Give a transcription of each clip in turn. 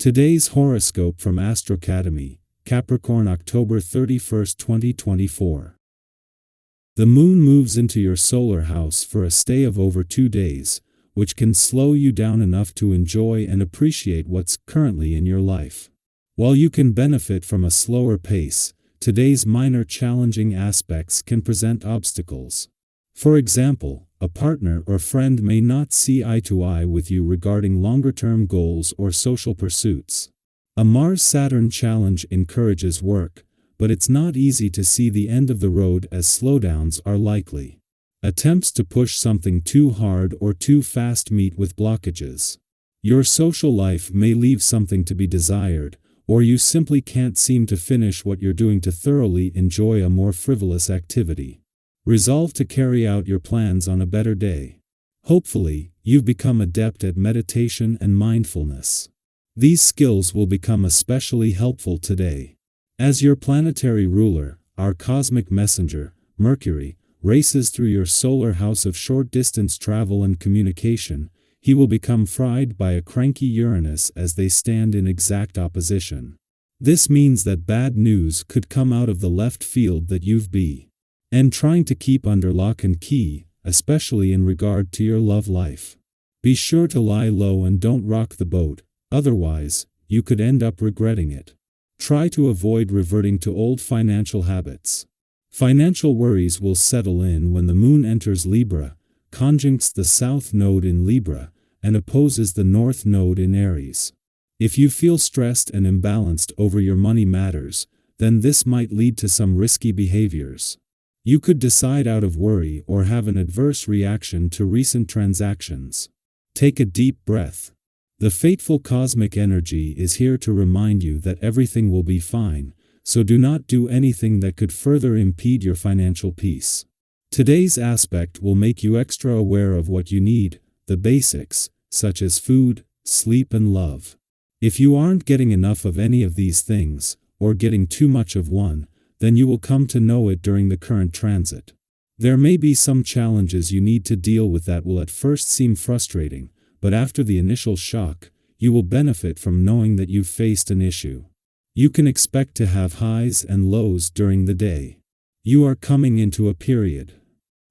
Today's horoscope from AstroCademy, Capricorn October 31, 2024. The moon moves into your solar house for a stay of over 2 days, which can slow you down enough to enjoy and appreciate what's currently in your life. While you can benefit from a slower pace, today's minor challenging aspects can present obstacles. For example, a partner or friend may not see eye to eye with you regarding longer-term goals or social pursuits. A Mars-Saturn challenge encourages work, but it's not easy to see the end of the road as slowdowns are likely. Attempts to push something too hard or too fast meet with blockages. Your social life may leave something to be desired, or you simply can't seem to finish what you're doing to thoroughly enjoy a more frivolous activity. Resolve to carry out your plans on a better day. Hopefully, you've become adept at meditation and mindfulness. These skills will become especially helpful today. As your planetary ruler, our cosmic messenger, Mercury, races through your solar house of short-distance travel and communication, he will become fried by a cranky Uranus as they stand in exact opposition. This means that bad news could come out of the left field that you've been trying to keep under lock and key, especially in regard to your love life. Be sure to lie low and don't rock the boat, otherwise, you could end up regretting it. Try to avoid reverting to old financial habits. Financial worries will settle in when the moon enters Libra, conjuncts the south node in Libra, and opposes the north node in Aries. If you feel stressed and imbalanced over your money matters, then this might lead to some risky behaviors. You could decide out of worry or have an adverse reaction to recent transactions. Take a deep breath. The fateful cosmic energy is here to remind you that everything will be fine, so do not do anything that could further impede your financial peace. Today's aspect will make you extra aware of what you need, the basics, such as food, sleep and love. If you aren't getting enough of any of these things, or getting too much of one, then you will come to know it during the current transit. There may be some challenges you need to deal with that will at first seem frustrating, but after the initial shock, you will benefit from knowing that you've faced an issue. You can expect to have highs and lows during the day. You are coming into a period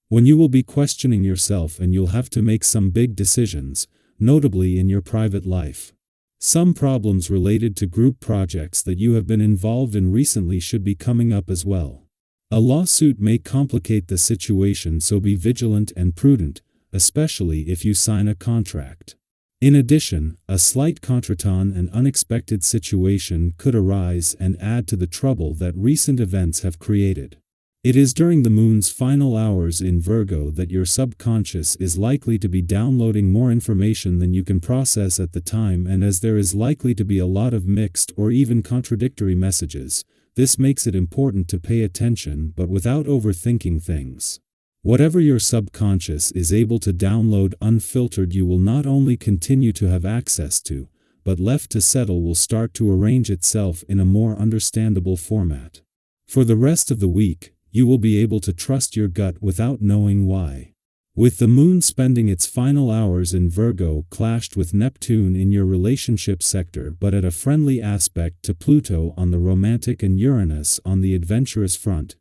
when you will be questioning yourself and you'll have to make some big decisions, notably in your private life. Some problems related to group projects that you have been involved in recently should be coming up as well. A lawsuit may complicate the situation, so be vigilant and prudent, especially if you sign a contract. In addition, a slight contretemps and unexpected situation could arise and add to the trouble that recent events have created. It is during the moon's final hours in Virgo that your subconscious is likely to be downloading more information than you can process at the time, and as there is likely to be a lot of mixed or even contradictory messages, this makes it important to pay attention but without overthinking things. Whatever your subconscious is able to download unfiltered, you will not only continue to have access to, but left to settle will start to arrange itself in a more understandable format. For the rest of the week, you will be able to trust your gut without knowing why. With the moon spending its final hours in Virgo clashed with Neptune in your relationship sector but at a friendly aspect to Pluto on the romantic and Uranus on the adventurous front,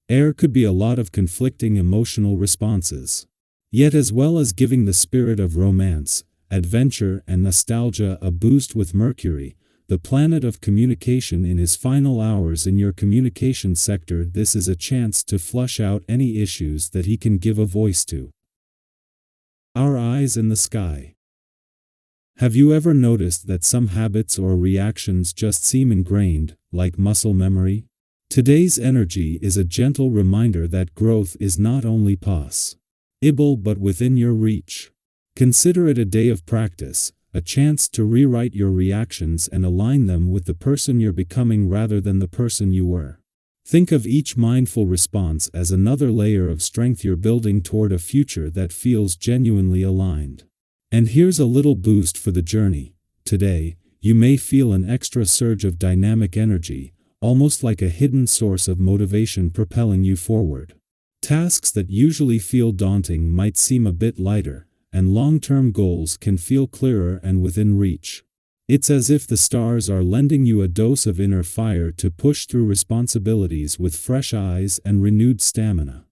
there could be a lot of conflicting emotional responses. Yet as well as giving the spirit of romance, adventure and nostalgia a boost with Mercury, the planet of communication in his final hours in your communication sector, this is a chance to flush out any issues that he can give a voice to. Our eyes in the sky. Have you ever noticed that some habits or reactions just seem ingrained, like muscle memory? Today's energy is a gentle reminder that growth is not only possible but within your reach. Consider it a day of practice, a chance to rewrite your reactions and align them with the person you're becoming rather than the person you were. Think of each mindful response as another layer of strength you're building toward a future that feels genuinely aligned. And here's a little boost for the journey. Today, you may feel an extra surge of dynamic energy, almost like a hidden source of motivation propelling you forward. Tasks that usually feel daunting might seem a bit lighter, and long-term goals can feel clearer and within reach. It's as if the stars are lending you a dose of inner fire to push through responsibilities with fresh eyes and renewed stamina.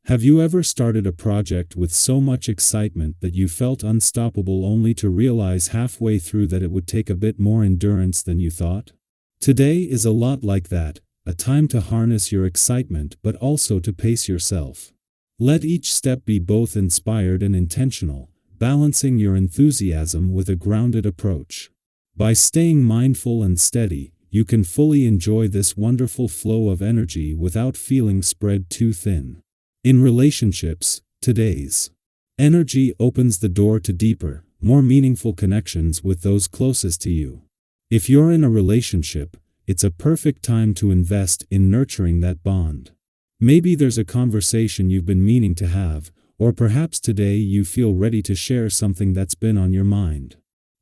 Have you ever started a project with so much excitement that you felt unstoppable only to realize halfway through that it would take a bit more endurance than you thought? Today is a lot like that, a time to harness your excitement but also to pace yourself. Let each step be both inspired and intentional, balancing your enthusiasm with a grounded approach. By staying mindful and steady, you can fully enjoy this wonderful flow of energy without feeling spread too thin. In relationships, today's energy opens the door to deeper, more meaningful connections with those closest to you. If you're in a relationship, it's a perfect time to invest in nurturing that bond. Maybe there's a conversation you've been meaning to have, or perhaps today you feel ready to share something that's been on your mind.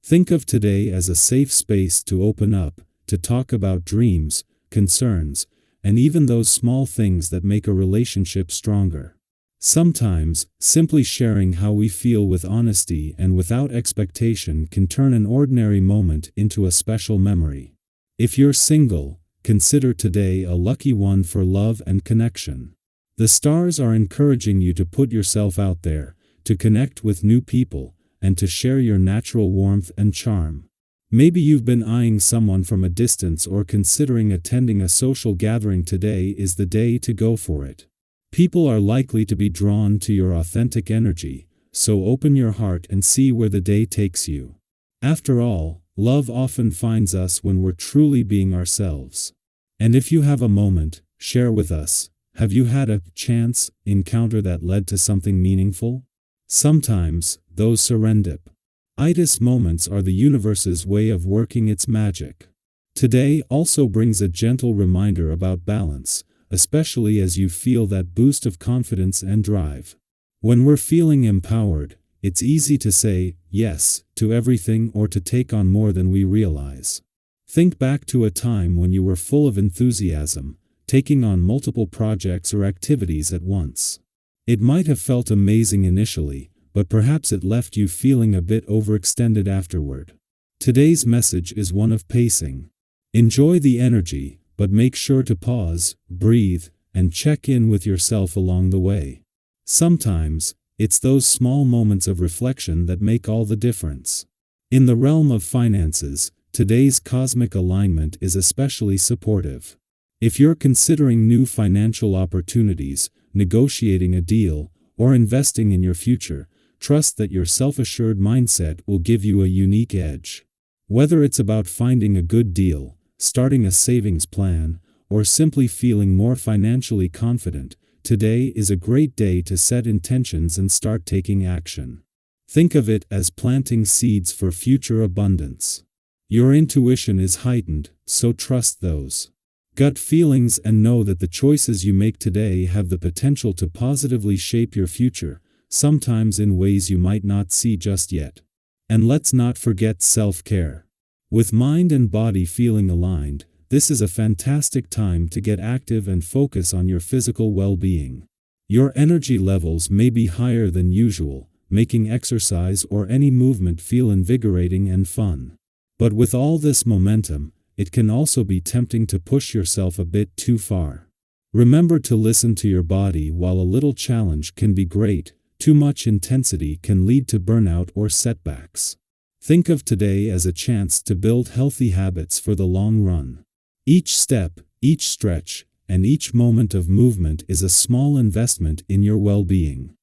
Think of today as a safe space to open up, to talk about dreams, concerns, and even those small things that make a relationship stronger. Sometimes, simply sharing how we feel with honesty and without expectation can turn an ordinary moment into a special memory. If you're single, consider today a lucky one for love and connection. The stars are encouraging you to put yourself out there, to connect with new people, and to share your natural warmth and charm. Maybe you've been eyeing someone from a distance or considering attending a social gathering. Today is the day to go for it. People are likely to be drawn to your authentic energy, so open your heart and see where the day takes you. After all, love often finds us when we're truly being ourselves. And if you have a moment, share with us. Have you had a chance encounter that led to something meaningful? Sometimes, those serendipitous moments are the universe's way of working its magic. Today also brings a gentle reminder about balance, especially as you feel that boost of confidence and drive. When we're feeling empowered, it's easy to say yes to everything or to take on more than we realize. Think back to a time when you were full of enthusiasm, taking on multiple projects or activities at once. It might have felt amazing initially, but perhaps it left you feeling a bit overextended afterward. Today's message is one of pacing. Enjoy the energy, but make sure to pause, breathe, and check in with yourself along the way. Sometimes, it's those small moments of reflection that make all the difference. In the realm of finances, today's cosmic alignment is especially supportive. If you're considering new financial opportunities, negotiating a deal, or investing in your future, trust that your self-assured mindset will give you a unique edge. Whether it's about finding a good deal, starting a savings plan, or simply feeling more financially confident, today is a great day to set intentions and start taking action. Think of it as planting seeds for future abundance. Your intuition is heightened, so trust those gut feelings and know that the choices you make today have the potential to positively shape your future, sometimes in ways you might not see just yet. And let's not forget self-care. With mind and body feeling aligned, this is a fantastic time to get active and focus on your physical well-being. Your energy levels may be higher than usual, making exercise or any movement feel invigorating and fun. But with all this momentum, it can also be tempting to push yourself a bit too far. Remember to listen to your body. While a little challenge can be great, too much intensity can lead to burnout or setbacks. Think of today as a chance to build healthy habits for the long run. Each step, each stretch, and each moment of movement is a small investment in your well-being.